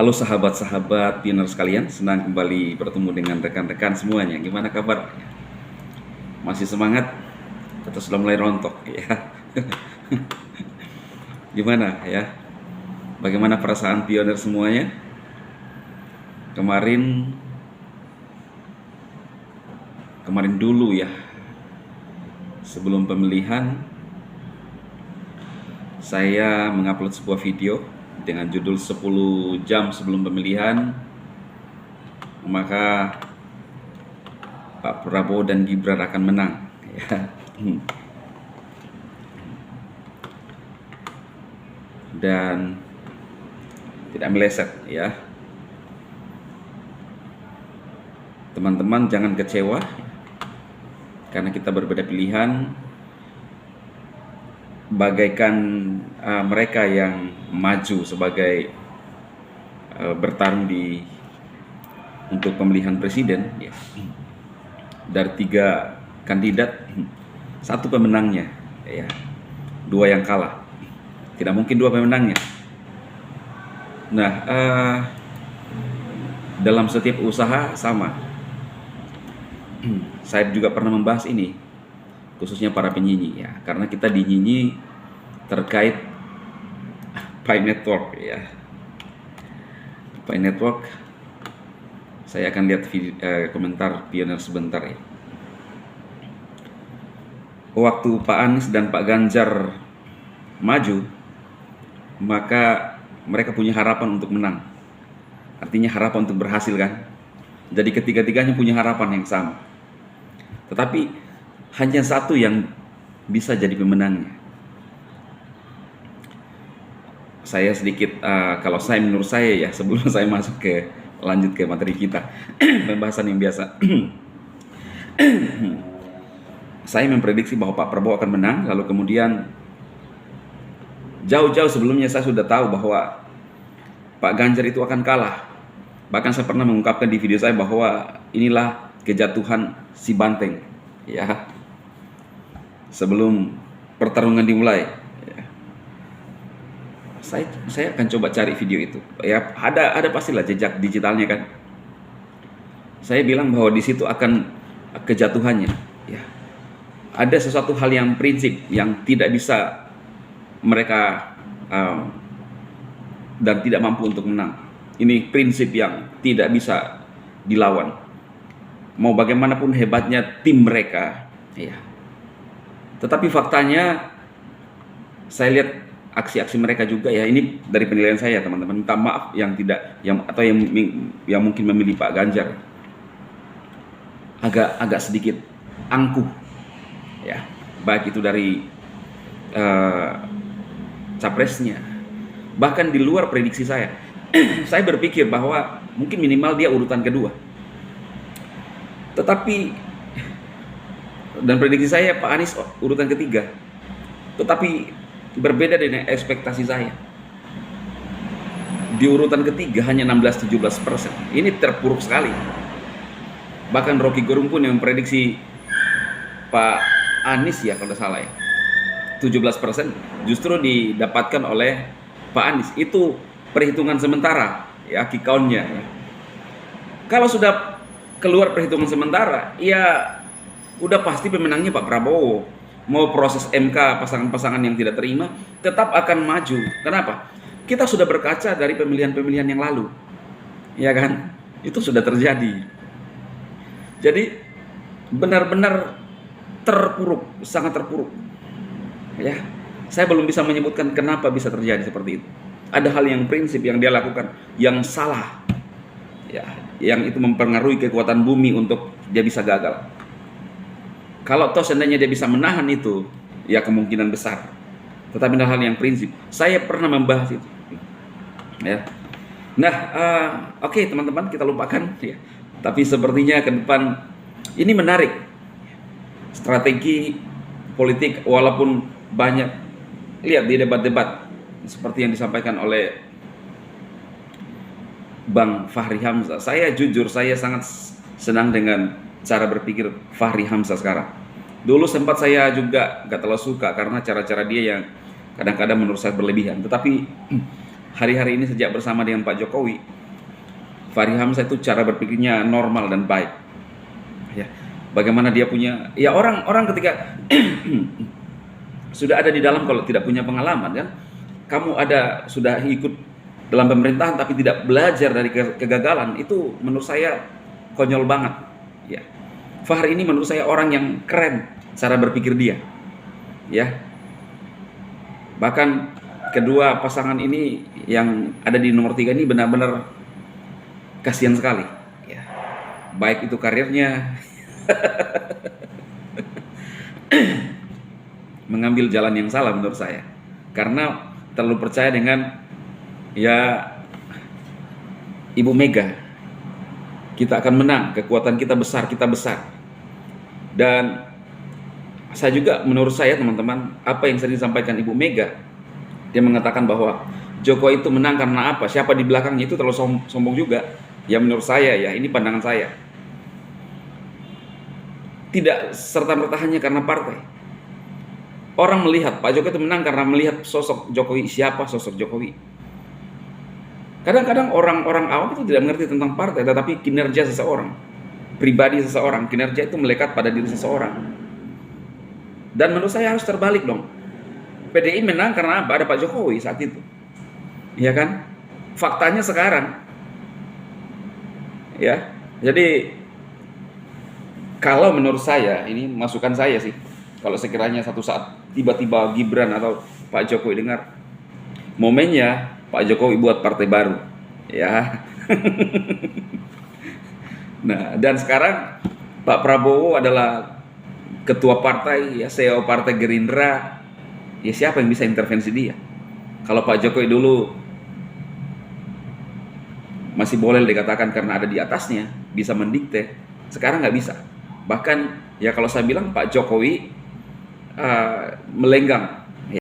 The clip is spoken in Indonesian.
Halo sahabat-sahabat pioner sekalian, senang kembali bertemu dengan rekan-rekan semuanya. Gimana kabar? Masih semangat? Atau sudah mulai rontok? Ya. Gimana ya? Bagaimana perasaan pioner semuanya? Kemarin dulu ya, sebelum pemilihan, saya mengupload sebuah video dengan judul 10 jam sebelum pemilihan, maka Pak Prabowo dan Gibran akan menang ya. Dan tidak meleset ya. Teman-teman jangan kecewa karena kita berbeda pilihan, bagaikan mereka yang maju sebagai bertarung untuk pemilihan presiden ya. Dari 3 kandidat, 1 pemenangnya ya, 2 yang kalah. Tidak mungkin 2 pemenangnya. Nah, dalam setiap usaha sama. Saya juga pernah membahas ini, khususnya para penyinyi ya, karena kita dinyinyi terkait Pi Network ya. Pi Network, saya akan lihat video, komentar pioner sebentar ya. Waktu Pak Anies dan Pak Ganjar maju, maka mereka punya harapan untuk menang. Artinya harapan untuk berhasil kan. Jadi ketiga-tiganya punya harapan yang sama. Tetapi hanya 1 yang bisa jadi pemenangnya. Saya sedikit, kalau saya menurut saya ya, sebelum saya lanjut ke materi kita, pembahasan yang biasa. Saya memprediksi bahwa Pak Prabowo akan menang, lalu kemudian jauh-jauh sebelumnya saya sudah tahu bahwa Pak Ganjar itu akan kalah. Bahkan saya pernah mengungkapkan di video saya bahwa inilah kejatuhan si banteng ya, sebelum pertarungan dimulai ya. Saya akan coba cari video itu ya, ada pastilah jejak digitalnya kan. Saya bilang bahwa di situ akan kejatuhannya ya. Ada sesuatu hal yang prinsip yang tidak bisa mereka dan tidak mampu untuk menang. Ini prinsip yang tidak bisa dilawan. Mau bagaimanapun hebatnya tim mereka, ya. Tetapi faktanya, saya lihat aksi-aksi mereka juga ya. Ini dari penilaian saya, teman-teman. Minta maaf yang yang mungkin memilih Pak Ganjar, agak sedikit angkuh, ya. Baik itu dari capresnya, bahkan di luar prediksi saya. Saya berpikir bahwa mungkin minimal dia urutan kedua. Tetapi, dan prediksi saya Pak Anies urutan ketiga. Tetapi berbeda dengan ekspektasi saya. Di urutan ketiga hanya 16-17%. Ini terpuruk sekali. Bahkan Rocky Gerung pun yang memprediksi Pak Anies ya, kalau tidak salah ya, 17% justru didapatkan oleh Pak Anies. Itu perhitungan sementara ya, quick count-nya ya. Kalau sudah keluar perhitungan sementara, ya udah pasti pemenangnya Pak Prabowo. Mau proses MK pasangan-pasangan yang tidak terima tetap akan maju. Kenapa? Kita sudah berkaca dari pemilihan-pemilihan yang lalu, ya kan? Itu sudah terjadi. Jadi benar-benar terpuruk, sangat terpuruk. Ya, saya belum bisa menyebutkan kenapa bisa terjadi seperti itu. Ada hal yang prinsip yang dia lakukan yang salah, ya, yang itu mempengaruhi kekuatan bumi untuk dia bisa gagal. Kalau toh seandainya dia bisa menahan itu, ya kemungkinan besar. Tetapi ada hal yang prinsip. Saya pernah membahas itu. Ya. Nah, oke, teman-teman, kita lupakan. Ya. Tapi sepertinya ke depan ini menarik. Strategi politik, walaupun banyak, lihat di debat-debat seperti yang disampaikan oleh Bang Fahri Hamzah. Saya jujur, saya sangat senang dengan cara berpikir Fahri Hamzah sekarang. Dulu sempat saya juga gak terlalu suka karena cara-cara dia yang kadang-kadang menurut saya berlebihan. Tetapi hari-hari ini sejak bersama dengan Pak Jokowi, Fahri Hamzah itu cara berpikirnya normal dan baik. Ya, bagaimana dia punya, ya orang ketika sudah ada di dalam, kalau tidak punya pengalaman kan, kamu sudah ikut dalam pemerintahan tapi tidak belajar dari kegagalan, itu menurut saya konyol banget. Ya, Fahri ini menurut saya orang yang keren cara berpikir dia. Ya, bahkan kedua pasangan ini yang ada di nomor 3 ini benar-benar kasihan sekali. Ya, baik itu karirnya mengambil jalan yang salah menurut saya, karena terlalu percaya dengan ya Ibu Mega. Kita akan menang, kekuatan kita besar, dan saya juga, menurut saya teman-teman, apa yang sering disampaikan Ibu Mega, dia mengatakan bahwa Jokowi itu menang karena apa, siapa di belakangnya, itu terlalu sombong juga. Ya menurut saya, ya ini pandangan saya, tidak serta-merta hanya karena partai. Orang melihat Pak Jokowi itu menang karena melihat sosok Jokowi. Siapa sosok Jokowi? Kadang-kadang orang-orang awam itu tidak mengerti tentang partai, tetapi kinerja seseorang, pribadi seseorang, kinerja itu melekat pada diri seseorang. Dan menurut saya harus terbalik dong. PDI menang karena apa? Ada Pak Jokowi saat itu, ya kan? Faktanya sekarang, ya. Jadi kalau menurut saya, ini masukan saya sih, kalau sekiranya satu saat tiba-tiba Gibran atau Pak Jokowi dengar, momennya Pak Jokowi buat partai baru, ya. Nah, dan sekarang Pak Prabowo adalah ketua partai, ya, CEO partai Gerindra. Ya siapa yang bisa intervensi dia? Kalau Pak Jokowi dulu masih boleh dikatakan karena ada di atasnya, bisa mendikte, sekarang nggak bisa. Bahkan ya kalau saya bilang Pak Jokowi melenggang